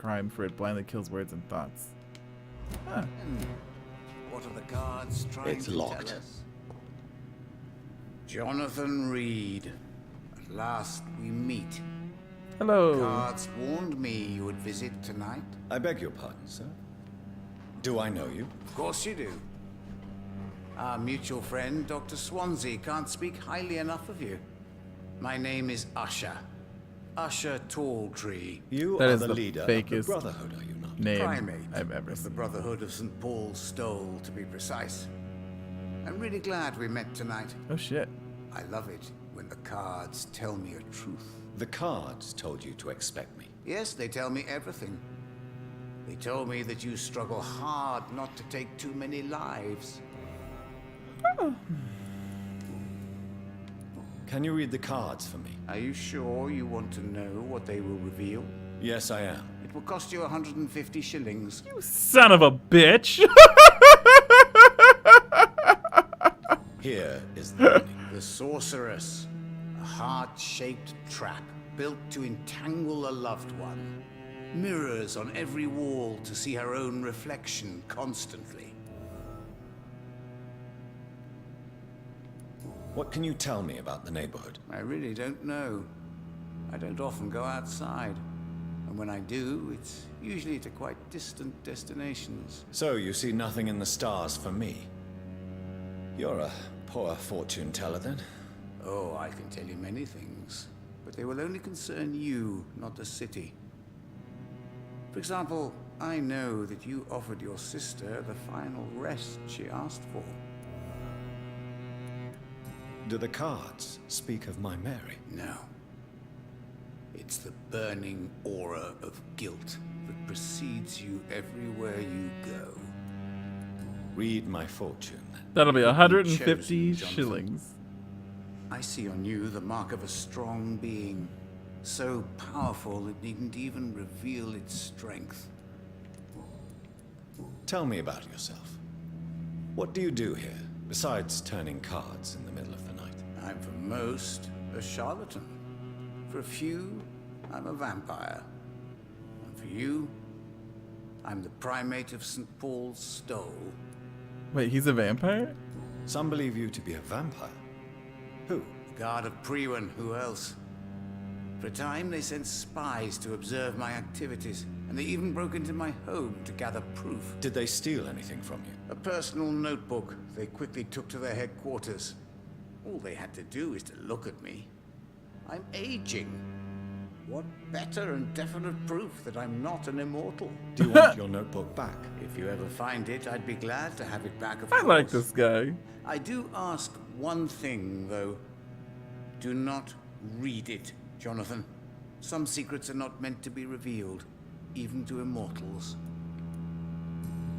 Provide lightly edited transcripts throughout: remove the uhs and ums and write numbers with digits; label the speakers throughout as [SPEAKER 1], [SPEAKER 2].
[SPEAKER 1] crime, for it blindly kills words and thoughts. Huh.
[SPEAKER 2] What are the guards trying to
[SPEAKER 3] locked.
[SPEAKER 2] tell us? Jonathan Reid. At last we meet.
[SPEAKER 1] Hello.
[SPEAKER 2] Guards warned me you would visit tonight.
[SPEAKER 3] I beg your pardon, sir. Do I know you?
[SPEAKER 2] Of course you do. Our mutual friend, Dr. Swansea, can't speak highly enough of you. My name is Usher. Usher Talltree.
[SPEAKER 3] You
[SPEAKER 1] That
[SPEAKER 3] are
[SPEAKER 1] is
[SPEAKER 3] the
[SPEAKER 1] the
[SPEAKER 3] leader of the
[SPEAKER 1] fakest
[SPEAKER 3] Brotherhood, are you not?
[SPEAKER 1] Name
[SPEAKER 2] Primate
[SPEAKER 1] I've ever
[SPEAKER 2] of the
[SPEAKER 1] seen.
[SPEAKER 2] Brotherhood of St. Paul's Stole, to be precise. I'm really glad we met tonight.
[SPEAKER 1] Oh shit.
[SPEAKER 2] I love it when the cards tell me a truth.
[SPEAKER 3] The cards told you to expect me.
[SPEAKER 2] Yes, they tell me everything. They told me that you struggle hard not to take too many lives.
[SPEAKER 3] Can you read the cards for me?
[SPEAKER 2] Are you sure you want to know what they will reveal?
[SPEAKER 3] Yes, I am.
[SPEAKER 2] It will cost you 150 shillings.
[SPEAKER 1] You son of a bitch.
[SPEAKER 3] Here is the money.
[SPEAKER 2] The Sorceress. A heart-shaped trap built to entangle a loved one. Mirrors on every wall to see her own reflection constantly.
[SPEAKER 3] What can you tell me about the neighborhood?
[SPEAKER 2] I really don't know. I don't often go outside. And when I do, it's usually to quite distant destinations.
[SPEAKER 3] So you see nothing in the stars for me? You're a poor fortune teller then.
[SPEAKER 2] Oh, I can tell you many things. But they will only concern you, not the city. For example, I know that you offered your sister the final rest she asked for.
[SPEAKER 3] Do the cards speak of my Mary?
[SPEAKER 2] No. It's the burning aura of guilt that precedes you everywhere you go.
[SPEAKER 3] Read my fortune then.
[SPEAKER 1] That'll be 150
[SPEAKER 2] Chosen,
[SPEAKER 1] shillings.
[SPEAKER 2] I see on you the mark of a strong being, so powerful it needn't even reveal its strength.
[SPEAKER 3] Tell me about yourself. What do you do here, besides turning cards in the middle of the night?
[SPEAKER 2] I'm for most a charlatan. For a few, I'm a vampire. And for you, I'm the primate of St. Paul's Stole.
[SPEAKER 1] Wait, he's a vampire?
[SPEAKER 3] Some believe you to be a vampire. Who?
[SPEAKER 2] The guard of Prewen, who else? For a time, they sent spies to observe my activities, and they even broke into my home to gather proof.
[SPEAKER 3] Did they steal anything from you?
[SPEAKER 2] A personal notebook they quickly took to their headquarters. All they had to do is to look at me. I'm aging. What better and definite proof that I'm not an immortal?
[SPEAKER 3] Do you want your notebook back?
[SPEAKER 2] If you ever find it, I'd be glad to have it back, of
[SPEAKER 1] I
[SPEAKER 2] course.
[SPEAKER 1] like this guy.
[SPEAKER 2] I do ask one thing, though. Do not read it, Jonathan. Some secrets are not meant to be revealed, even to immortals.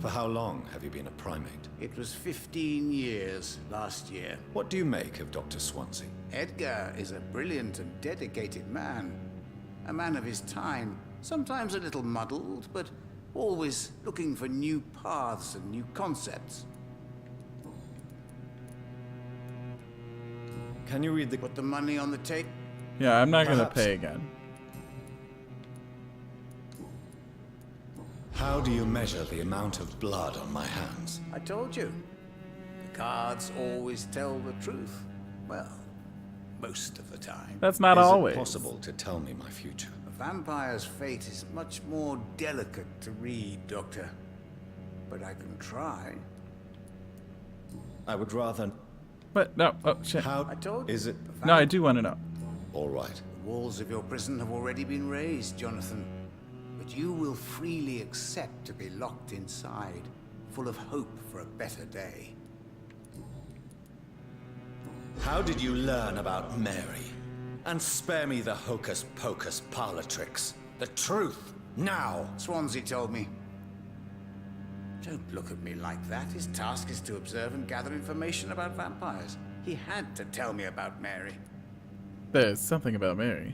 [SPEAKER 3] For how long have you been a primate?
[SPEAKER 2] It was 15 years last year.
[SPEAKER 3] What do you make of Dr. Swansea?
[SPEAKER 2] Edgar is a brilliant and dedicated man. A man of his time, sometimes a little muddled, but always looking for new paths and new concepts.
[SPEAKER 3] Can you read the...
[SPEAKER 2] Put the money on the table.
[SPEAKER 1] Yeah, I'm not gonna
[SPEAKER 3] Perhaps.
[SPEAKER 1] pay again.
[SPEAKER 3] How do you measure the amount of blood on my hands?
[SPEAKER 2] I told you. The cards always tell the truth. Well, most of the time.
[SPEAKER 1] That's not
[SPEAKER 3] Is
[SPEAKER 1] always
[SPEAKER 3] it possible to tell me my future?
[SPEAKER 2] A vampire's fate is much more delicate to read, Doctor. But I can try.
[SPEAKER 3] I would rather...
[SPEAKER 1] But no, oh shit.
[SPEAKER 3] How
[SPEAKER 2] I told you.
[SPEAKER 3] is it?
[SPEAKER 1] No, I do want to know.
[SPEAKER 3] All right.
[SPEAKER 2] The walls of your prison have already been raised, Jonathan. But you will freely accept to be locked inside, full of hope for a better day.
[SPEAKER 3] How did you learn about Mary? And spare me the hocus-pocus parlor tricks. The truth, now!
[SPEAKER 2] Swansea told me. Don't look at me like that. His task is to observe and gather information about vampires. He had to tell me about Mary.
[SPEAKER 1] There's something about Mary.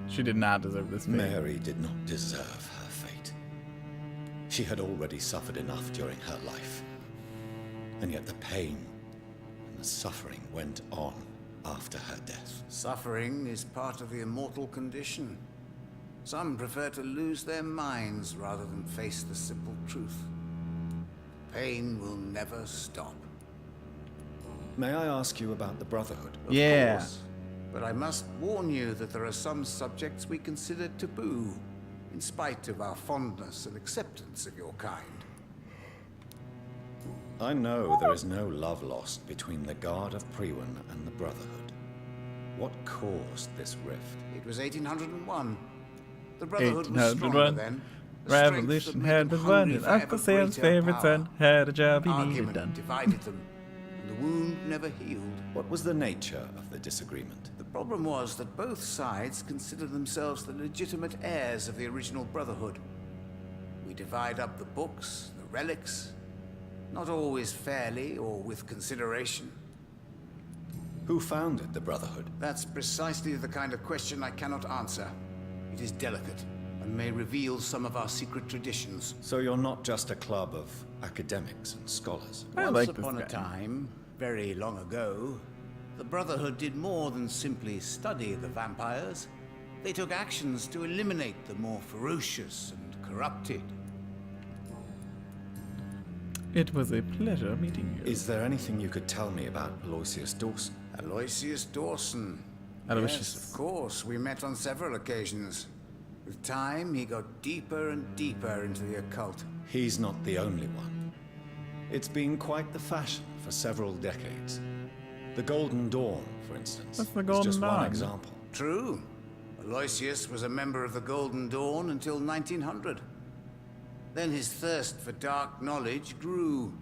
[SPEAKER 1] She did not deserve this fate.
[SPEAKER 3] Mary did not deserve her fate. She had already suffered enough during her life. And yet the pain and the suffering went on. after her death.
[SPEAKER 2] Suffering is part of the immortal condition. Some prefer to lose their minds rather than face the simple truth. Pain will never stop.
[SPEAKER 3] May I ask you about the Brotherhood?
[SPEAKER 2] Of
[SPEAKER 1] Yeah.
[SPEAKER 2] course. But I must warn you that there are some subjects we consider taboo, in spite of our fondness and acceptance of your kind.
[SPEAKER 3] I know there is no love lost between the Guard of Priwen and the Brotherhood. What caused this rift?
[SPEAKER 2] It was 1801. The Brotherhood was
[SPEAKER 1] 1801.
[SPEAKER 2] stronger then. The strength
[SPEAKER 1] Revolution
[SPEAKER 2] that
[SPEAKER 1] had
[SPEAKER 2] made
[SPEAKER 1] been
[SPEAKER 2] them
[SPEAKER 1] won,
[SPEAKER 2] hungry
[SPEAKER 1] and
[SPEAKER 2] for
[SPEAKER 1] Uncle
[SPEAKER 2] ever
[SPEAKER 1] Sam's
[SPEAKER 2] greater
[SPEAKER 1] favorite
[SPEAKER 2] power.
[SPEAKER 1] son had a job he needed
[SPEAKER 2] Argument
[SPEAKER 1] done.
[SPEAKER 2] divided them, and the wound never healed.
[SPEAKER 3] What was the nature of the disagreement?
[SPEAKER 2] The problem was that both sides considered themselves the legitimate heirs of the original Brotherhood. We divide up the books, the relics, not always fairly or with consideration.
[SPEAKER 3] Who founded the Brotherhood?
[SPEAKER 2] That's precisely the kind of question I cannot answer. It is delicate and may reveal some of our secret traditions.
[SPEAKER 3] So you're not just a club of academics and scholars.
[SPEAKER 1] I
[SPEAKER 2] Once
[SPEAKER 1] like
[SPEAKER 2] upon
[SPEAKER 1] this
[SPEAKER 2] a
[SPEAKER 1] guy.
[SPEAKER 2] time, very long ago, the Brotherhood did more than simply study the vampires. They took actions to eliminate the more ferocious and corrupted.
[SPEAKER 1] It was a pleasure meeting you.
[SPEAKER 3] Is there anything you could tell me about Aloysius Dawson?
[SPEAKER 2] Aloysius Dawson.
[SPEAKER 1] Aloysius.
[SPEAKER 2] Yes, of course. We met on several occasions. With time, he got deeper and deeper into the occult.
[SPEAKER 3] He's not the only one. It's been quite the fashion for several decades. The Golden Dawn, for instance,
[SPEAKER 1] What's the
[SPEAKER 3] is
[SPEAKER 1] Golden
[SPEAKER 3] just one
[SPEAKER 1] Dawn?
[SPEAKER 3] example.
[SPEAKER 2] True. Aloysius was a member of the Golden Dawn until 1900. Then his thirst for dark knowledge grew.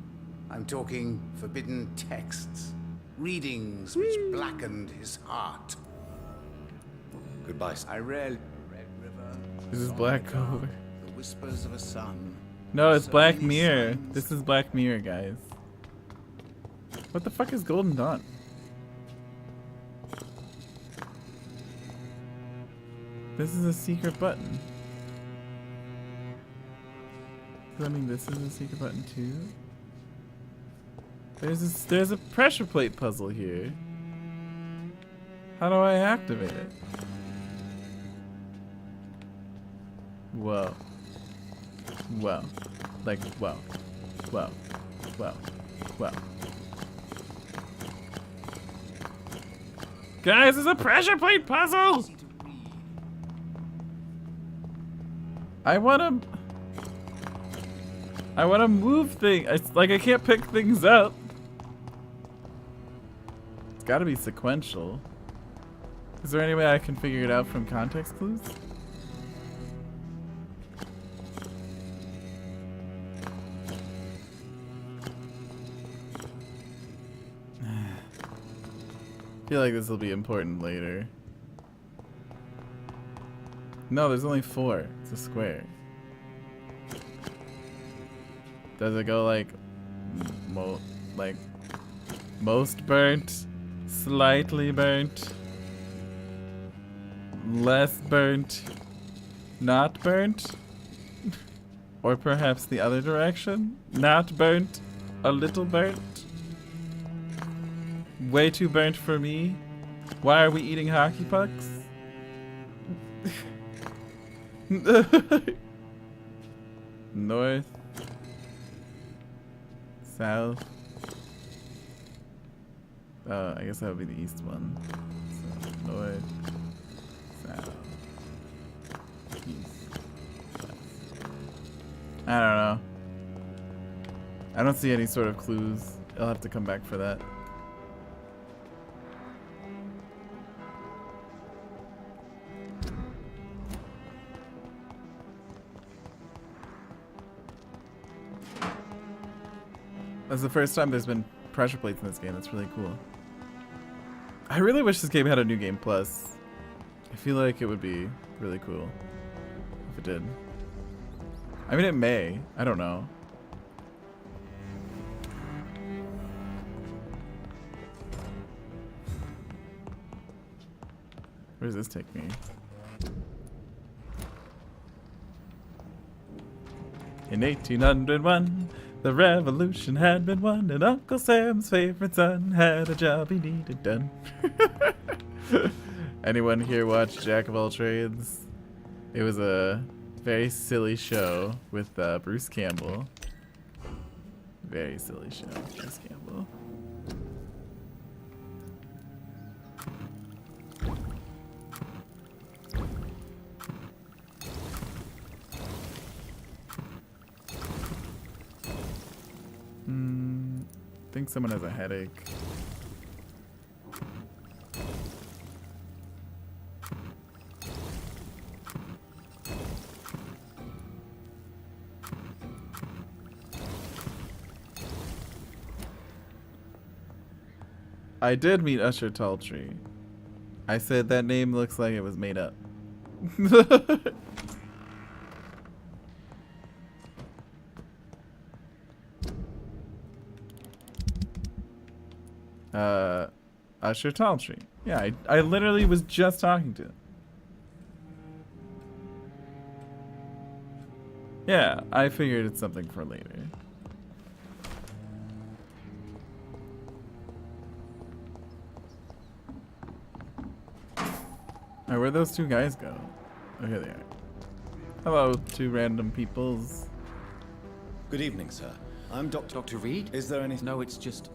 [SPEAKER 2] I'm talking forbidden texts, readings which blackened his heart.
[SPEAKER 3] Goodbye, sir.
[SPEAKER 2] I read Red River.
[SPEAKER 1] This is
[SPEAKER 2] Song
[SPEAKER 1] Black
[SPEAKER 2] of Dark,
[SPEAKER 1] Clover.
[SPEAKER 2] The Whispers of a Sun.
[SPEAKER 1] No, it's
[SPEAKER 2] So
[SPEAKER 1] Black
[SPEAKER 2] many
[SPEAKER 1] Mirror.
[SPEAKER 2] signs.
[SPEAKER 1] This is Black Mirror, guys. What the fuck is Golden Dawn? This is a secret button. Does that mean this is a secret button too? There's a pressure plate puzzle here. How do I activate it? Whoa. Whoa. Like, whoa. Whoa. Whoa. Whoa. Guys, it's a pressure plate puzzle! I wanna move things. It's like I can't pick things up. It's gotta be sequential. Is there any way I can figure it out from context clues? I feel like this will be important later. No, there's only 4. It's a square. Does it go like most burnt, slightly burnt, less burnt, not burnt? Or perhaps the other direction? Not burnt, a little burnt? Way too burnt for me? Why are we eating hockey pucks? North, south. I guess that would be the east one. So north, south, east, west. I don't know. I don't see any sort of clues. I'll have to come back for that. That's the first time there's been pressure plates in this game. That's really cool. I really wish this game had a New Game Plus. I feel like it would be really cool if it did. I mean, it may. I don't know. Where does this take me? In 1801, The revolution had been won, and Uncle Sam's favorite son had a job he needed done. Anyone here watch Jack of All Trades? It was a very silly show with Bruce Campbell. Very silly show with Bruce Campbell. I think someone has a headache. I did meet Usher Talltree. I said that name looks like it was made up. Usher Talltree. Yeah, I literally was just talking to him. Yeah, I figured it's something for later. Alright, where'd those two guys go? Oh, here they are. Hello, two random peoples.
[SPEAKER 3] Good evening, sir. I'm
[SPEAKER 4] Dr. Reid?
[SPEAKER 3] Is there any...
[SPEAKER 4] No, it's just...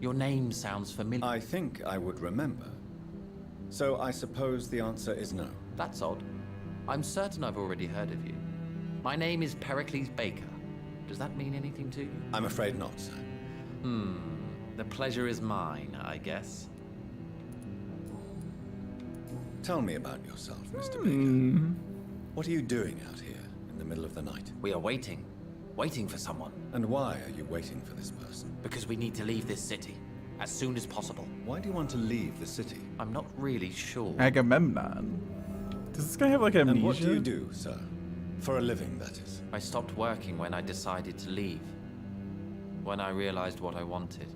[SPEAKER 4] Your name sounds familiar.
[SPEAKER 3] I think I would remember. So I suppose the answer is no.
[SPEAKER 4] That's odd. I'm certain I've already heard of you. My name is Pericles Baker. Does that mean anything to you?
[SPEAKER 3] I'm afraid not, sir.
[SPEAKER 4] The pleasure is mine, I guess.
[SPEAKER 3] Tell me about yourself, Mr. Baker. What are you doing out here in the middle of the night?
[SPEAKER 4] We are waiting. Waiting for someone.
[SPEAKER 3] And why are you waiting for this person?
[SPEAKER 4] Because we need to leave this city. As soon as possible.
[SPEAKER 3] Why do you want to leave the city?
[SPEAKER 4] I'm not really sure.
[SPEAKER 1] Agamemnon. Does this guy have like amnesia?
[SPEAKER 3] And what do you do, sir? For a living, that is.
[SPEAKER 4] I stopped working when I decided to leave. When I realized what I wanted.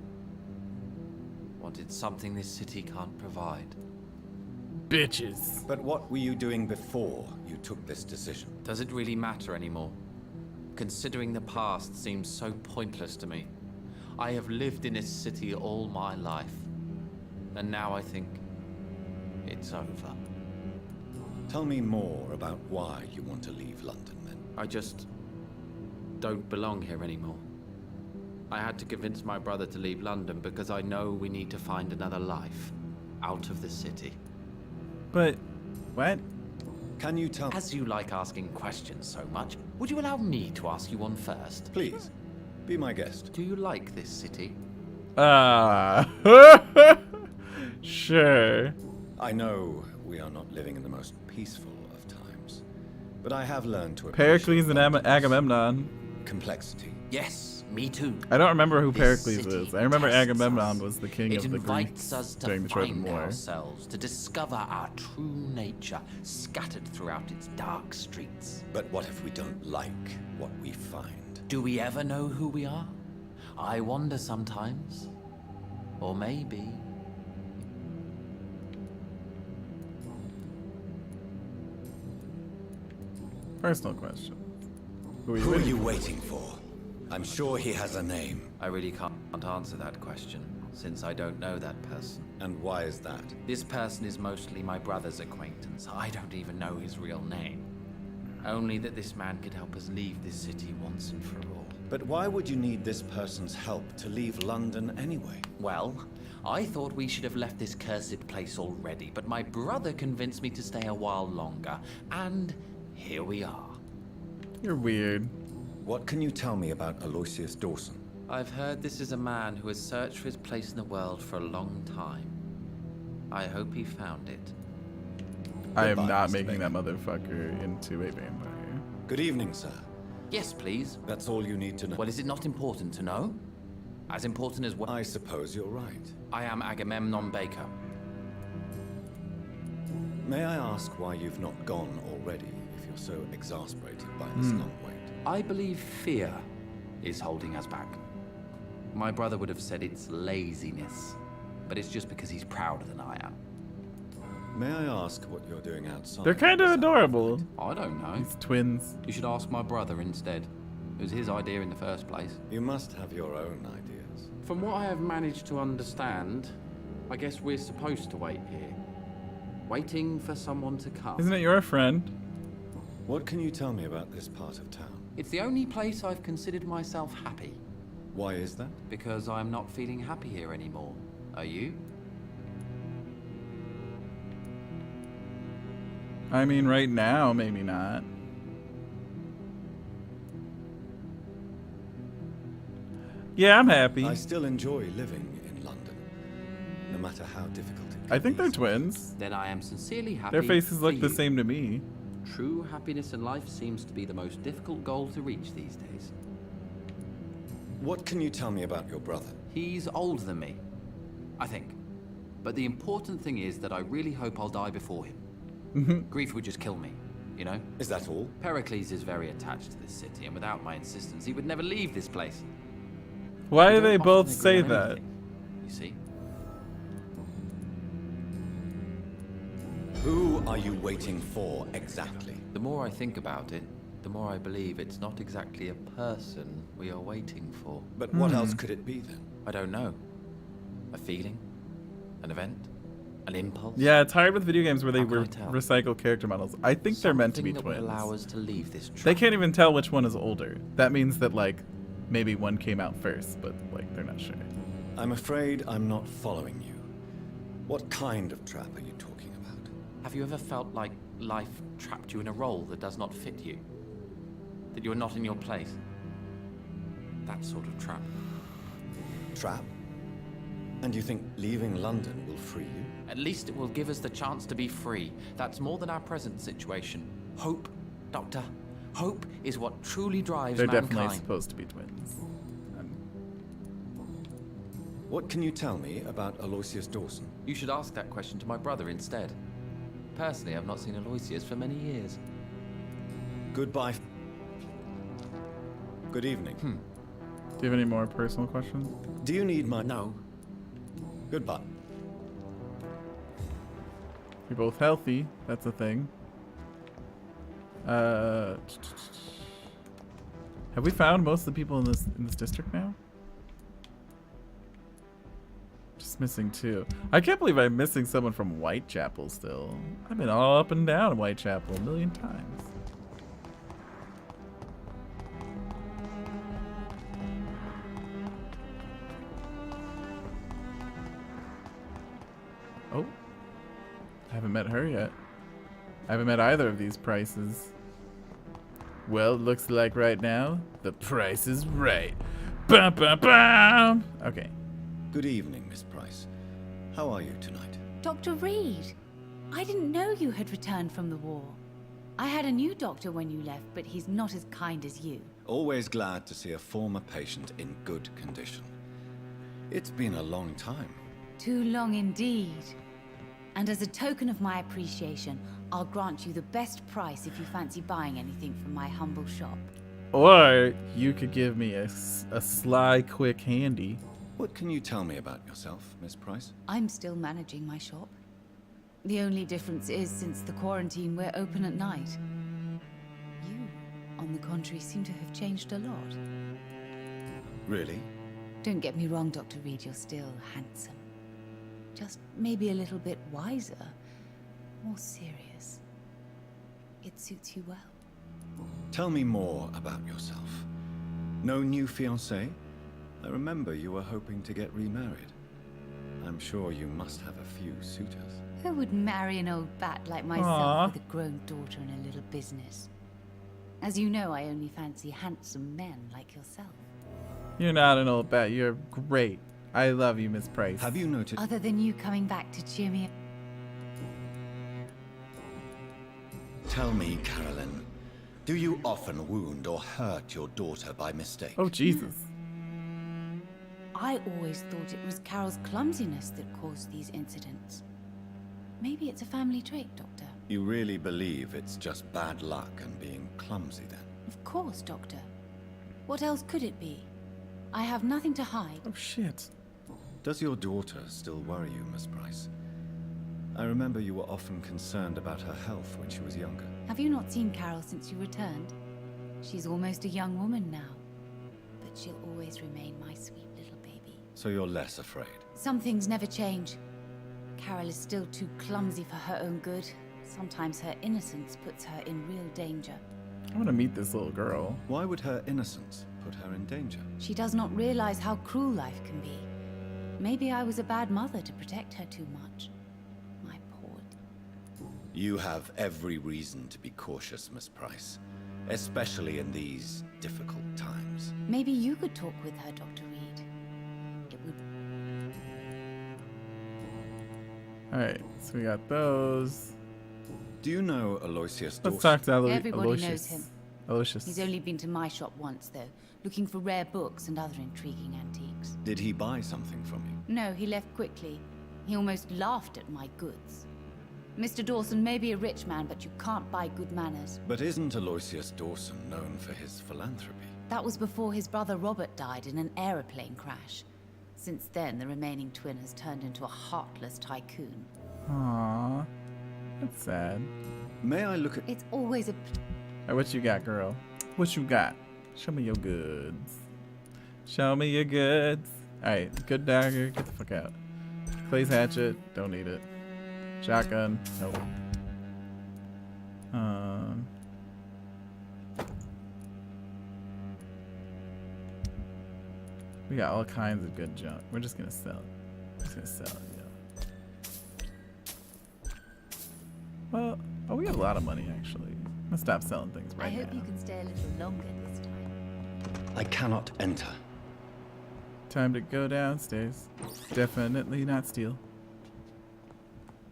[SPEAKER 4] Wanted something this city can't provide.
[SPEAKER 1] Bitches.
[SPEAKER 3] But what were you doing before you took this decision?
[SPEAKER 4] Does it really matter anymore? Considering the past seems so pointless to me. I have lived in this city all my life. And now I think it's over.
[SPEAKER 3] Tell me more about why you want to leave London, then.
[SPEAKER 4] I just don't belong here anymore. I had to convince my brother to leave London because I know we need to find another life out of the city.
[SPEAKER 1] But, what?
[SPEAKER 3] Can you tell...
[SPEAKER 4] As you like asking questions so much, would you allow me to ask you one first?
[SPEAKER 3] Please, be my guest.
[SPEAKER 4] Do you like this city?
[SPEAKER 1] Sure.
[SPEAKER 3] I know we are not living in the most peaceful of times, but I have learned to
[SPEAKER 1] Pericles and
[SPEAKER 3] London's
[SPEAKER 1] Agamemnon.
[SPEAKER 3] complexity.
[SPEAKER 4] Yes, me too.
[SPEAKER 1] I don't remember who
[SPEAKER 4] This
[SPEAKER 1] Pericles
[SPEAKER 4] city
[SPEAKER 1] is. I remember
[SPEAKER 4] tests
[SPEAKER 1] Agamemnon
[SPEAKER 4] us.
[SPEAKER 1] was the king
[SPEAKER 4] It
[SPEAKER 1] of the
[SPEAKER 4] invites
[SPEAKER 1] Greeks
[SPEAKER 4] us to
[SPEAKER 1] during the Trojan
[SPEAKER 4] find
[SPEAKER 1] War.
[SPEAKER 4] ourselves, to discover our true nature scattered throughout its dark streets.
[SPEAKER 3] But what if we don't like what we find?
[SPEAKER 4] Do we ever know who we are? I wonder sometimes. Or maybe...
[SPEAKER 1] Personal question. Who
[SPEAKER 3] Who are you waiting for? I'm sure he has a name.
[SPEAKER 4] I really can't answer that question, since I don't know that person.
[SPEAKER 3] And why is that?
[SPEAKER 4] This person is mostly my brother's acquaintance. I don't even know his real name. Only that this man could help us leave this city once and for all.
[SPEAKER 3] But why would you need this person's help to leave London anyway?
[SPEAKER 4] Well, I thought we should have left this cursed place already, but my brother convinced me to stay a while longer, and here we are.
[SPEAKER 1] You're weird.
[SPEAKER 3] What can you tell me about Aloysius Dawson?
[SPEAKER 4] I've heard this is a man who has searched for his place in the world for a long time. I hope he found it.
[SPEAKER 1] I am
[SPEAKER 3] Goodbye,
[SPEAKER 1] not
[SPEAKER 3] Mr.
[SPEAKER 1] making
[SPEAKER 3] Baker.
[SPEAKER 1] that motherfucker into a vampire.
[SPEAKER 3] Good evening, sir.
[SPEAKER 4] Yes, please.
[SPEAKER 3] That's all you need to know.
[SPEAKER 4] Well, is it not important to know? As important as what?
[SPEAKER 3] I suppose you're right.
[SPEAKER 4] I am Agamemnon Baker.
[SPEAKER 3] May I ask why you've not gone already, if you're so exasperated by this long wait?
[SPEAKER 4] I believe fear is holding us back. My brother would have said it's laziness, but it's just because he's prouder than I am.
[SPEAKER 3] May I ask what you're doing outside?
[SPEAKER 1] They're kind of adorable.
[SPEAKER 4] I don't know.
[SPEAKER 1] These twins.
[SPEAKER 4] You should ask my brother instead. was his idea in the first place.
[SPEAKER 3] You must have your own ideas.
[SPEAKER 4] From what I have managed to understand, I guess we're supposed to wait here. Waiting for someone to come.
[SPEAKER 1] Isn't it your friend?
[SPEAKER 3] What can you tell me about this part of town?
[SPEAKER 4] It's the only place I've considered myself happy.
[SPEAKER 3] Why is that?
[SPEAKER 4] Because I'm not feeling happy here anymore. Are you?
[SPEAKER 1] I mean, right now, maybe not. Yeah, I'm happy.
[SPEAKER 3] I still enjoy living in London, no matter how difficult it
[SPEAKER 1] I think
[SPEAKER 3] be
[SPEAKER 1] they're twins.
[SPEAKER 4] Then I am sincerely happy.
[SPEAKER 1] Their faces
[SPEAKER 4] for
[SPEAKER 1] look the
[SPEAKER 4] you.
[SPEAKER 1] same to me.
[SPEAKER 4] True happiness in life seems to be the most difficult goal to reach these days.
[SPEAKER 3] What can you tell me about your brother?
[SPEAKER 4] He's older than me, I think. But the important thing is that I really hope I'll die before him. Grief would just kill me, you know?
[SPEAKER 3] Is that all?
[SPEAKER 4] Pericles is very attached to this city, and without my insistence, he would never leave this place.
[SPEAKER 1] Why
[SPEAKER 4] We
[SPEAKER 1] do they
[SPEAKER 4] don't
[SPEAKER 1] both
[SPEAKER 4] often agree
[SPEAKER 1] say
[SPEAKER 4] on
[SPEAKER 1] that?
[SPEAKER 4] anything, you see?
[SPEAKER 3] Who are you waiting for exactly?
[SPEAKER 4] The more I think about it, the more I believe it's not exactly a person we are waiting for.
[SPEAKER 3] But what else could it be then?
[SPEAKER 4] I don't know. A feeling? An event? An impulse?
[SPEAKER 1] Yeah, it's hard with video games where they
[SPEAKER 4] How can I tell?
[SPEAKER 1] recycle character models. I think they're meant to be
[SPEAKER 4] Something that would
[SPEAKER 1] twins.
[SPEAKER 4] allow us to leave this
[SPEAKER 1] They
[SPEAKER 4] trap.
[SPEAKER 1] can't even tell which one is older. That means that, like, maybe one came out first, but, like, they're not sure.
[SPEAKER 3] I'm afraid I'm not following you. What kind of trap are you talking about?
[SPEAKER 4] Have you ever felt like life trapped you in a role that does not fit you? That you're not in your place? That sort of trap.
[SPEAKER 3] Trap? And you think leaving London will free you?
[SPEAKER 4] At least it will give us the chance to be free. That's more than our present situation. Hope, Doctor. Hope is what truly drives
[SPEAKER 1] They're
[SPEAKER 4] mankind.
[SPEAKER 1] definitely supposed to be twins.
[SPEAKER 3] What can you tell me about Aloysius Dawson?
[SPEAKER 4] You should ask that question to my brother instead. Personally, I've not seen Aloysius for many years.
[SPEAKER 3] Goodbye. Good evening.
[SPEAKER 1] Do you have any more personal questions?
[SPEAKER 3] Do you need my...
[SPEAKER 4] No.
[SPEAKER 3] Goodbye.
[SPEAKER 1] You're both healthy. That's a thing. Have we found most of the people in this district now? Just missing two. I can't believe I'm missing someone from Whitechapel still. I've been all up and down Whitechapel a million times. Oh. I haven't met her yet. I haven't met either of these prices. Well, it looks like right now, the price is right. Bum, bum, bum. Okay.
[SPEAKER 3] Good evening, Miss Price. How are you tonight?
[SPEAKER 5] Dr. Reid, I didn't know you had returned from the war. I had a new doctor when you left, but he's not as kind as you.
[SPEAKER 3] Always glad to see a former patient in good condition. It's been a long time.
[SPEAKER 5] Too long indeed. And as a token of my appreciation, I'll grant you the best price if you fancy buying anything from my humble shop.
[SPEAKER 1] Or you could give me a sly, quick handy.
[SPEAKER 3] What can you tell me about yourself, Miss Price?
[SPEAKER 5] I'm still managing my shop. The only difference is, since the quarantine, we're open at night. You, on the contrary, seem to have changed a lot.
[SPEAKER 3] Really?
[SPEAKER 5] Don't get me wrong, Dr. Reid, you're still handsome. Just maybe a little bit wiser, more serious. It suits you well.
[SPEAKER 3] Tell me more about yourself. No new fiancé? I remember you were hoping to get remarried. I'm sure you must have a few suitors.
[SPEAKER 5] Who would marry an old bat like myself
[SPEAKER 1] Aw.
[SPEAKER 5] with a grown daughter and a little business? As you know, I only fancy handsome men like yourself.
[SPEAKER 1] You're not an old bat. You're great. I love you, Miss Price.
[SPEAKER 3] Have you noticed?
[SPEAKER 5] Other than you coming back to cheer me up.
[SPEAKER 3] Tell me, Carolyn, do you often wound or hurt your daughter by mistake?
[SPEAKER 1] Oh, Jesus.
[SPEAKER 5] I always thought it was Carol's clumsiness that caused these incidents. Maybe it's a family trait, Doctor.
[SPEAKER 3] You really believe it's just bad luck and being clumsy then?
[SPEAKER 5] Of course, Doctor. What else could it be? I have nothing to hide.
[SPEAKER 1] Oh, shit.
[SPEAKER 3] Does your daughter still worry you, Miss Price? I remember you were often concerned about her health when she was younger.
[SPEAKER 5] Have you not seen Carol since you returned? She's almost a young woman now, but she'll always remain my sweet little baby.
[SPEAKER 3] So you're less afraid.
[SPEAKER 5] Some things never change. Carol is still too clumsy for her own good. Sometimes her innocence puts her in real danger.
[SPEAKER 1] I want to meet this little girl.
[SPEAKER 3] Why would her innocence put her in danger?
[SPEAKER 5] She does not realize how cruel life can be. Maybe I was a bad mother to protect her too much. My poor...
[SPEAKER 3] You have every reason to be cautious, Miss Price. Especially in these difficult times.
[SPEAKER 5] Maybe you could talk with her, Dr. Reid. It would...
[SPEAKER 1] Alright, so we got those.
[SPEAKER 3] Do you know Aloysius Dawson?
[SPEAKER 1] Let's talk to
[SPEAKER 5] Everybody
[SPEAKER 1] Aloysius.
[SPEAKER 5] knows him.
[SPEAKER 1] Aloysius.
[SPEAKER 5] He's only been to my shop once, though, looking for rare books and other intriguing antiques.
[SPEAKER 3] Did he buy something from you?
[SPEAKER 5] No, he left quickly. He almost laughed at my goods. Mr. Dawson may be a rich man, but you can't buy good manners.
[SPEAKER 3] But isn't Aloysius Dawson known for his philanthropy?
[SPEAKER 5] That was before his brother Robert died in an aeroplane crash. Since then, the remaining twin has turned into a heartless tycoon.
[SPEAKER 1] Aww. That's sad.
[SPEAKER 3] May I look at...
[SPEAKER 5] It's always a...
[SPEAKER 1] Alright, what you got, girl? What you got? Show me your goods. Show me your goods. Alright, good dagger. Get the fuck out. Clay's hatchet. Don't need it. Shotgun. Nope. We got all kinds of good junk. We're just gonna sell it. Just gonna sell it, yeah. Well, oh, we have a lot of money actually. I'm gonna stop selling things right
[SPEAKER 5] I hope
[SPEAKER 1] now.
[SPEAKER 5] you can stay a little longer this time.
[SPEAKER 3] I cannot enter.
[SPEAKER 1] Time to go downstairs. Definitely not steal.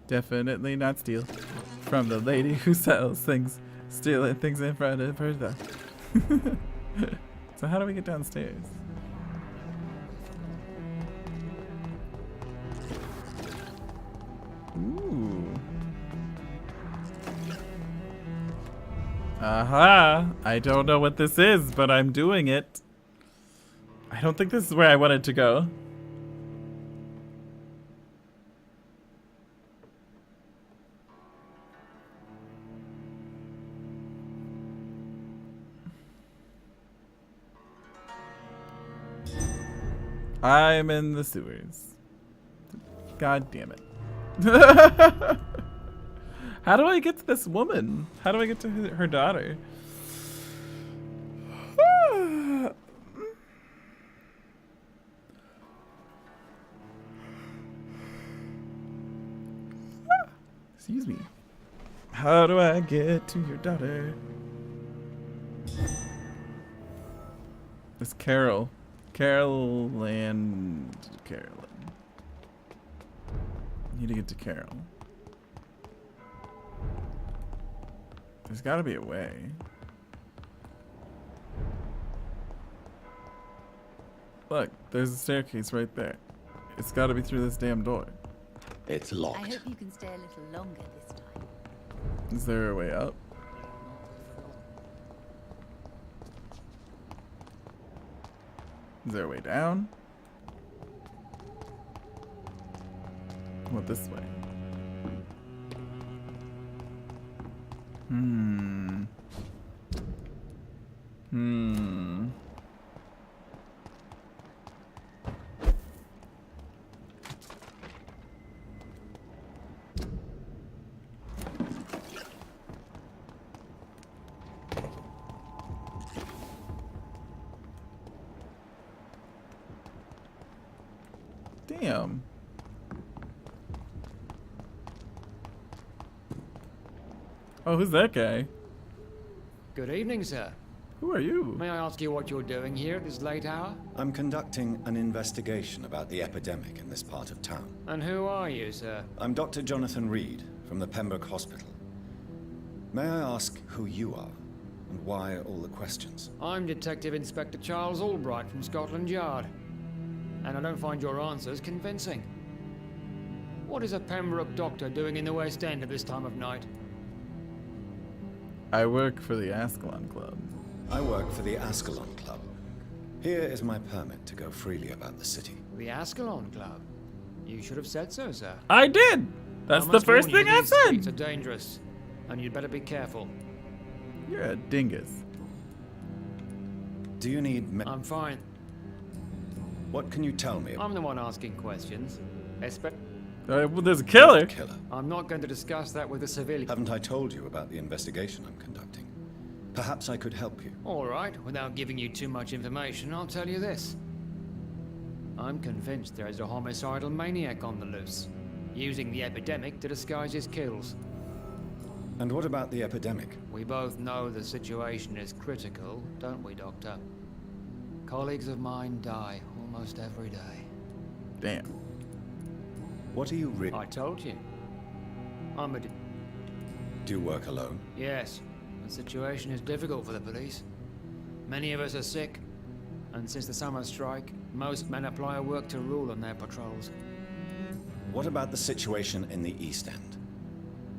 [SPEAKER 1] Definitely not steal. From the lady who sells things, stealing things in front of her though. So how do we get downstairs? Ooh. Aha! I don't know what this is, but I'm doing it. I don't think this is where I wanted to go. I'm in the sewers. God damn it. How do I get to this woman? How do I get to her daughter? Excuse me. How do I get to your daughter? It's Carol. Carolyn. Need to get to Carol. There's gotta be a way. Look, there's a staircase right there. It's gotta be through this damn door.
[SPEAKER 3] It's
[SPEAKER 5] I
[SPEAKER 3] locked.
[SPEAKER 5] hope you can stay a little longer this time.
[SPEAKER 1] Is there a way up? Is there a way down? What, this way? Damn. Oh, who's that guy?
[SPEAKER 6] Good evening, sir.
[SPEAKER 1] Who are you?
[SPEAKER 6] May I ask you what you're doing here at this late hour?
[SPEAKER 3] I'm conducting an investigation about the epidemic in this part of town.
[SPEAKER 6] And who are you, sir?
[SPEAKER 3] I'm Dr. Jonathan Reid from the Pembroke Hospital. May I ask who you are and why all the questions?
[SPEAKER 6] I'm Detective Inspector Charles Albright from Scotland Yard. And I don't find your answers convincing. What is a Pembroke doctor doing in the West End at this time of night?
[SPEAKER 1] I work for the Ascalon Club.
[SPEAKER 3] I work for the Ascalon Club. Here is my permit to go freely about the city.
[SPEAKER 6] The Ascalon Club? You should have said so, sir.
[SPEAKER 1] I did! That's the first thing I
[SPEAKER 6] These streets are
[SPEAKER 1] said!
[SPEAKER 6] dangerous, and you'd better be careful.
[SPEAKER 1] You're a dingus.
[SPEAKER 3] Do you need
[SPEAKER 6] I'm fine.
[SPEAKER 3] What can you tell me about
[SPEAKER 6] I'm the one asking questions.
[SPEAKER 1] Well, there's a killer.
[SPEAKER 3] the killer?
[SPEAKER 6] I'm not going to discuss that with a civilian.
[SPEAKER 3] Haven't I told you about the investigation I'm conducting? Perhaps I could help you.
[SPEAKER 6] All right, without giving you too much information, I'll tell you this. I'm convinced there is a homicidal maniac on the loose, using the epidemic to disguise his kills.
[SPEAKER 3] And what about the epidemic?
[SPEAKER 6] We both know the situation is critical, don't we, Doctor? Colleagues of mine die almost every day.
[SPEAKER 1] Damn.
[SPEAKER 3] What are you
[SPEAKER 6] I told you. I'm a...
[SPEAKER 3] Do you work alone?
[SPEAKER 6] Yes, the situation is difficult for the police. Many of us are sick, and since the summer strike, most men apply a work to rule on their patrols.
[SPEAKER 3] What about the situation in the East End?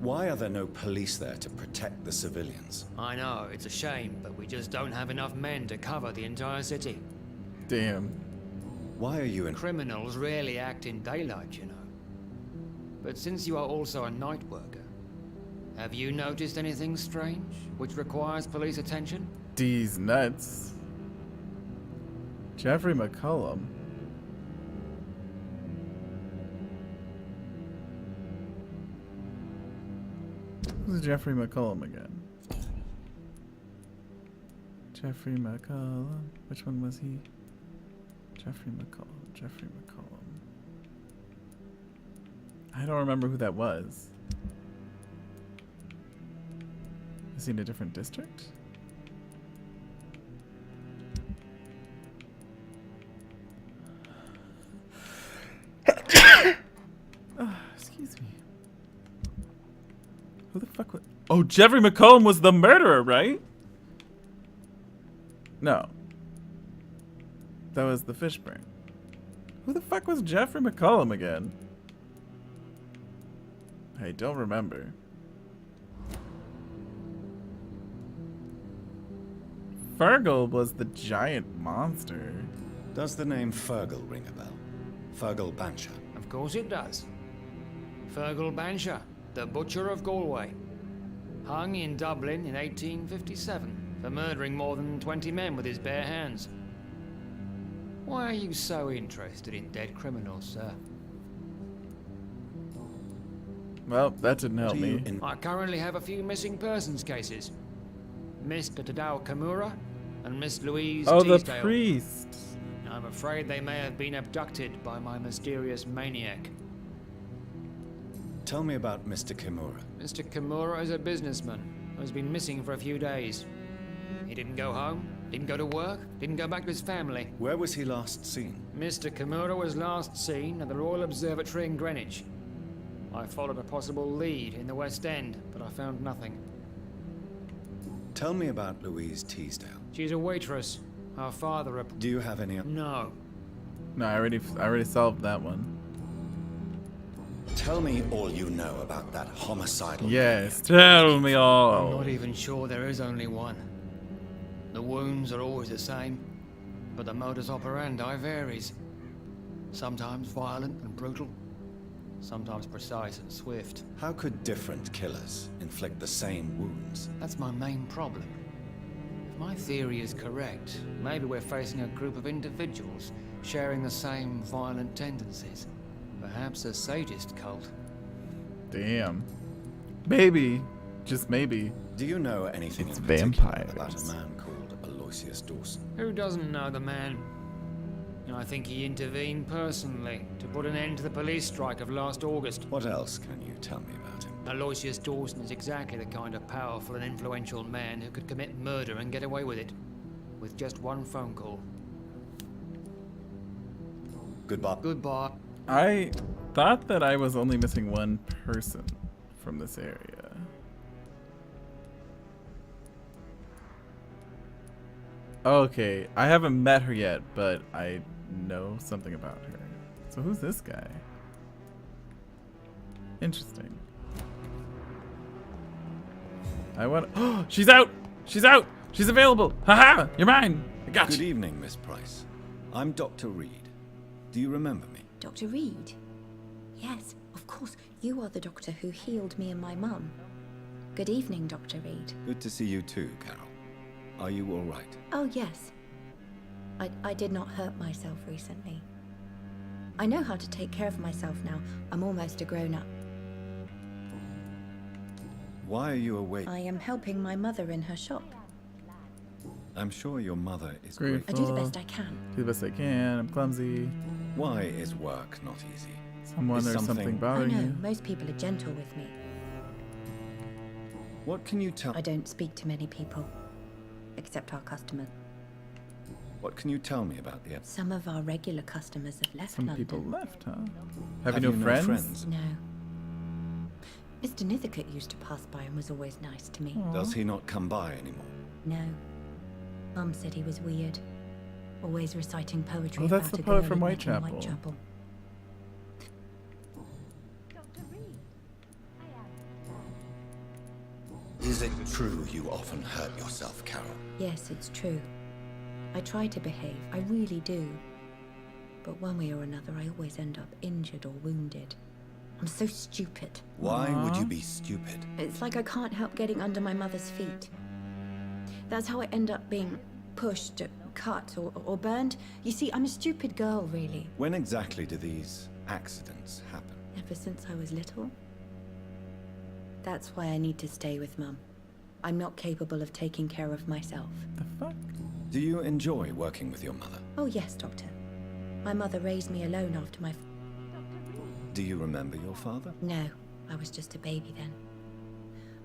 [SPEAKER 3] Why are there no police there to protect the civilians?
[SPEAKER 6] I know, it's a shame, but we just don't have enough men to cover the entire city.
[SPEAKER 1] Damn.
[SPEAKER 3] Why are you in...
[SPEAKER 6] Criminals rarely act in daylight, you know. But since you are also a night worker, have you noticed anything strange, which requires police attention?
[SPEAKER 1] D's nuts. Jeffrey McCullum. Who's Jeffrey McCullum again? Jeffrey McCullum. Which one was he? Jeffrey McCullum. Jeffrey McCullum. I don't remember who that was. Is he in a different district? Oh, excuse me. Who the fuck was... Oh, Jeffrey McCullum was the murderer, right? No. That was the Fishburne. Who the fuck was Jeffrey McCullum again? I don't remember. Fergal was the giant monster.
[SPEAKER 3] Does the name Fergal ring a bell? Fergal Bansha.
[SPEAKER 6] Of course it does. Fergal Bansha, the Butcher of Galway. Hung in Dublin in 1857 for murdering more than 20 men with his bare hands. Why are you so interested in dead criminals, sir?
[SPEAKER 1] Well, that didn't help me.
[SPEAKER 6] I currently have a few missing persons cases. Mr. Tadao Kimura and Miss Louise
[SPEAKER 1] Oh, the
[SPEAKER 6] Teasdale.
[SPEAKER 1] priest.
[SPEAKER 6] I'm afraid they may have been abducted by my mysterious maniac.
[SPEAKER 3] Tell me about Mr. Kimura.
[SPEAKER 6] Mr. Kimura is a businessman who has been missing for a few days. He didn't go home, didn't go to work, didn't go back to his family.
[SPEAKER 3] Where was he last seen?
[SPEAKER 6] Mr. Kimura was last seen at the Royal Observatory in Greenwich. I followed a possible lead in the West End, but I found nothing.
[SPEAKER 3] Tell me about Louise Teasdale.
[SPEAKER 6] She's a waitress. Her father
[SPEAKER 3] Do you have any...
[SPEAKER 6] No.
[SPEAKER 1] No, I already solved that one.
[SPEAKER 3] Tell me all you know about that homicidal...
[SPEAKER 1] Yes, tell me
[SPEAKER 6] I'm
[SPEAKER 1] all.
[SPEAKER 6] not even sure there is only one. The wounds are always the same, but the modus operandi varies. Sometimes violent and brutal, sometimes precise and swift.
[SPEAKER 3] How could different killers inflict the same wounds?
[SPEAKER 6] That's my main problem. If my theory is correct, maybe we're facing a group of individuals sharing the same violent tendencies. Perhaps a sadist cult.
[SPEAKER 1] Damn. Maybe. Just maybe.
[SPEAKER 3] Do you know anything
[SPEAKER 1] It's
[SPEAKER 3] in particular
[SPEAKER 1] vampires.
[SPEAKER 3] about a man called Aloysius Dawson?
[SPEAKER 6] Who doesn't know the man? I think he intervened personally to put an end to the police strike of last August.
[SPEAKER 3] What else can you tell me about him?
[SPEAKER 6] Aloysius Dawson is exactly the kind of powerful and influential man who could commit murder and get away with it. With just one phone call.
[SPEAKER 3] Goodbye.
[SPEAKER 6] Goodbye.
[SPEAKER 1] I thought that I was only missing one person from this area. Okay, I haven't met her yet, but I know something about her. So who's this guy? Interesting. I want. Oh, she's out! She's out! She's available! Haha! You're mine! I got
[SPEAKER 3] Good
[SPEAKER 1] you!
[SPEAKER 3] evening, Miss Price. I'm Dr. Reid. Do you remember me?
[SPEAKER 7] Dr. Reid? Yes, of course. You are the doctor who healed me and my mum. Good evening, Dr. Reid.
[SPEAKER 3] Good to see you too, Carol. Are you all right?
[SPEAKER 7] Oh, yes. I did not hurt myself recently. I know how to take care of myself now. I'm almost a grown-up.
[SPEAKER 3] Why are you awake?
[SPEAKER 7] I am helping my mother in her shop.
[SPEAKER 3] I'm sure your mother is
[SPEAKER 1] Great.
[SPEAKER 3] grateful.
[SPEAKER 7] I do the best I can.
[SPEAKER 1] Do the best I can. I'm clumsy.
[SPEAKER 3] Why is work not easy?
[SPEAKER 1] Someone
[SPEAKER 3] Is
[SPEAKER 1] or something
[SPEAKER 3] something-
[SPEAKER 7] I
[SPEAKER 1] bothering
[SPEAKER 7] know,
[SPEAKER 1] you.
[SPEAKER 7] most people are gentle with me.
[SPEAKER 3] What can you tell?
[SPEAKER 7] I don't speak to many people, except our customers.
[SPEAKER 3] What can you tell me about the episode?
[SPEAKER 7] Some of our regular customers have left
[SPEAKER 1] Some
[SPEAKER 7] London.
[SPEAKER 1] people left, huh? Have
[SPEAKER 3] you
[SPEAKER 1] you no
[SPEAKER 3] no
[SPEAKER 1] friends?
[SPEAKER 7] No. Mr. Nithercote used to pass by and was always nice to me.
[SPEAKER 3] Does he not come by anymore?
[SPEAKER 7] No. Mum said he was weird. Always reciting poetry
[SPEAKER 1] Oh, that's
[SPEAKER 7] about
[SPEAKER 1] the
[SPEAKER 7] a
[SPEAKER 1] poet
[SPEAKER 7] girl
[SPEAKER 1] from
[SPEAKER 7] he'd met in
[SPEAKER 1] Whitechapel.
[SPEAKER 7] Whitechapel.
[SPEAKER 3] Is it true you often hurt yourself, Carol?
[SPEAKER 7] Yes, it's true. I try to behave, I really do. But one way or another, I always end up injured or wounded. I'm so stupid.
[SPEAKER 3] Why would you be stupid?
[SPEAKER 7] It's like I can't help getting under my mother's feet. That's how I end up being pushed, cut, or burned. You see, I'm a stupid girl, really.
[SPEAKER 3] When exactly do these accidents happen?
[SPEAKER 7] Ever since I was little. That's why I need to stay with Mum. I'm not capable of taking care of myself.
[SPEAKER 1] The fuck?
[SPEAKER 3] Do you enjoy working with your mother?
[SPEAKER 7] Oh yes, Doctor. My mother raised me alone after my...
[SPEAKER 3] Do you remember your father?
[SPEAKER 7] No, I was just a baby then.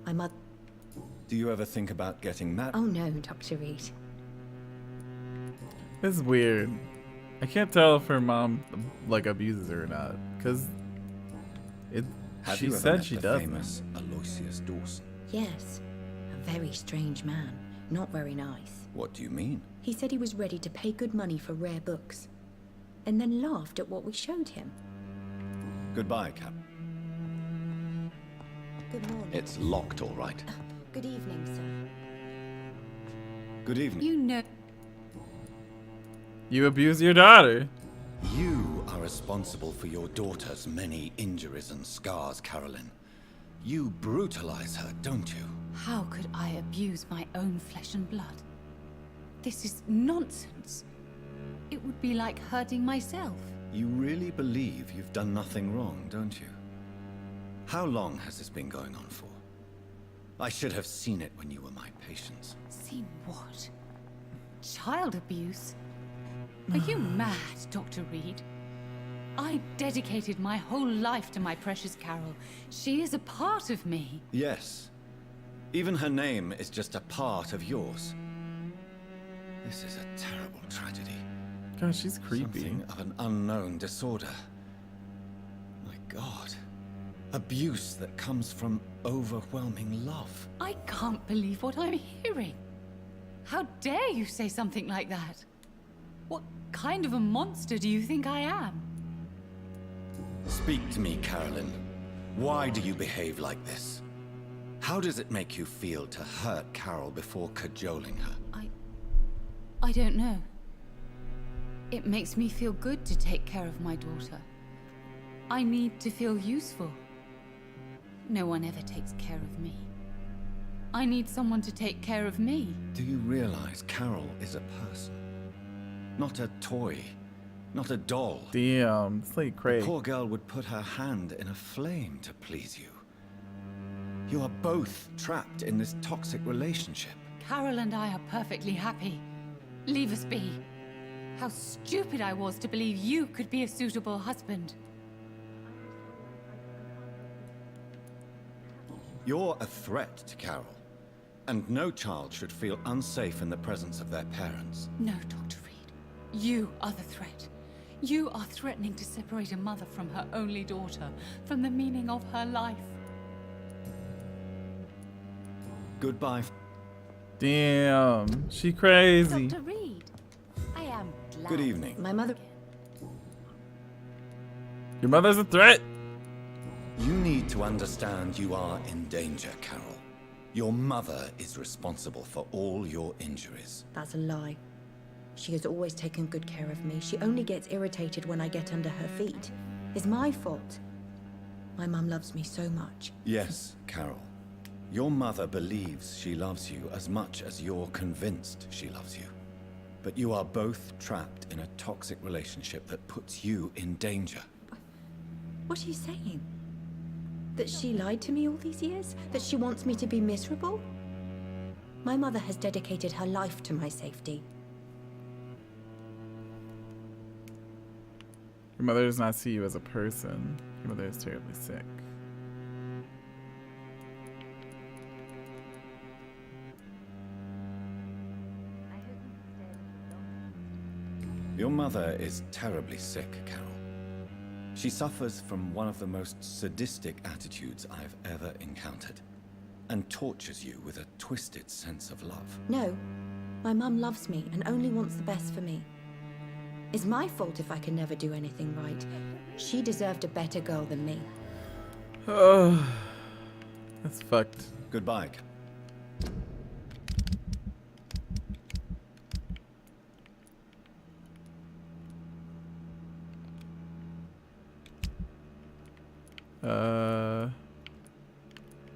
[SPEAKER 7] My mother...
[SPEAKER 3] Do you ever think about getting married?
[SPEAKER 7] Oh no, Dr. Reid.
[SPEAKER 1] This is weird. I can't tell if her mom like abuses her or not, cause
[SPEAKER 3] Have
[SPEAKER 1] she
[SPEAKER 3] you ever
[SPEAKER 1] said
[SPEAKER 3] met
[SPEAKER 1] she
[SPEAKER 3] the
[SPEAKER 1] doesn't.
[SPEAKER 3] famous Aloysius Dawson?
[SPEAKER 7] Yes, a very strange man. Not very nice.
[SPEAKER 3] What do you mean?
[SPEAKER 7] He said he was ready to pay good money for rare books, and then laughed at what we showed him.
[SPEAKER 3] Goodbye, Cap.
[SPEAKER 7] Good morning.
[SPEAKER 3] It's locked, all right.
[SPEAKER 7] Good evening, sir.
[SPEAKER 3] Good evening.
[SPEAKER 5] You know.
[SPEAKER 1] You abuse your daughter.
[SPEAKER 3] You are responsible for your daughter's many injuries and scars, Carolyn. You brutalize her, don't you?
[SPEAKER 5] How could I abuse my own flesh and blood? This is nonsense. It would be like hurting myself.
[SPEAKER 3] You really believe you've done nothing wrong, don't you? How long has this been going on for? I should have seen it when you were my patients.
[SPEAKER 5] See what? Child abuse? Are you mad, Dr. Reid? I dedicated my whole life to my precious Carol. She is a part of me.
[SPEAKER 3] Yes. Even her name is just a part of yours. This is a terrible tragedy.
[SPEAKER 1] Gosh, she's creepy.
[SPEAKER 3] Something of an unknown disorder. My God. Abuse that comes from overwhelming love.
[SPEAKER 5] I can't believe what I'm hearing. How dare you say something like that? What kind of a monster do you think I am?
[SPEAKER 3] Speak to me, Carolyn. Why do you behave like this? How does it make you feel to hurt Carol before cajoling her?
[SPEAKER 5] I don't know. It makes me feel good to take care of my daughter. I need to feel useful. No one ever takes care of me. I need someone to take care of me.
[SPEAKER 3] Do you realize Carol is a person? Not a toy. Not a doll.
[SPEAKER 1] Damn, it's like
[SPEAKER 3] The
[SPEAKER 1] crazy.
[SPEAKER 3] poor girl would put her hand in a flame to please you. You are both trapped in this toxic relationship.
[SPEAKER 5] Carol and I are perfectly happy. Leave us be. How stupid I was to believe you could be a suitable husband.
[SPEAKER 3] You're a threat to Carol, and no child should feel unsafe in the presence of their parents.
[SPEAKER 5] No, Dr. Reid. You are the threat. You are threatening to separate a mother from her only daughter, from the meaning of her life.
[SPEAKER 3] Goodbye.
[SPEAKER 1] Damn, she crazy.
[SPEAKER 5] Dr. Reid, I am glad.
[SPEAKER 3] Good evening.
[SPEAKER 7] My mother...
[SPEAKER 1] Your mother's a threat.
[SPEAKER 3] You need to understand you are in danger, Carol. Your mother is responsible for all your injuries.
[SPEAKER 7] That's a lie. She has always taken good care of me. She only gets irritated when I get under her feet. It's my fault. My mum loves me so much.
[SPEAKER 3] Yes, Carol. Your mother believes she loves you as much as you're convinced she loves you. But you are both trapped in a toxic relationship that puts you in danger.
[SPEAKER 7] What are you saying? That she lied to me all these years? That she wants me to be miserable? My mother has dedicated her life to my safety.
[SPEAKER 1] Your mother does not see you as a person. Your mother is terribly sick.
[SPEAKER 3] Your mother is terribly sick, Carol. She suffers from one of the most sadistic attitudes I've ever encountered, and tortures you with a twisted sense of love.
[SPEAKER 7] No, my mum loves me and only wants the best for me. It's my fault if I can never do anything right. She deserved a better girl than me.
[SPEAKER 1] Oh, that's fucked.
[SPEAKER 3] Goodbye, Carol.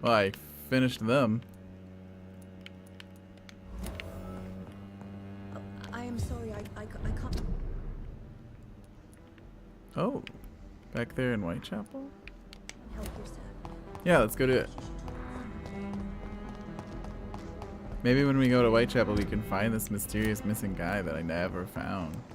[SPEAKER 1] Well, I finished them.
[SPEAKER 7] I am sorry, I can't...
[SPEAKER 1] Oh, back there in Whitechapel?
[SPEAKER 7] help you, sir.
[SPEAKER 1] Yeah, let's go do it. Maybe when we go to Whitechapel, we can find this mysterious missing guy that I never found.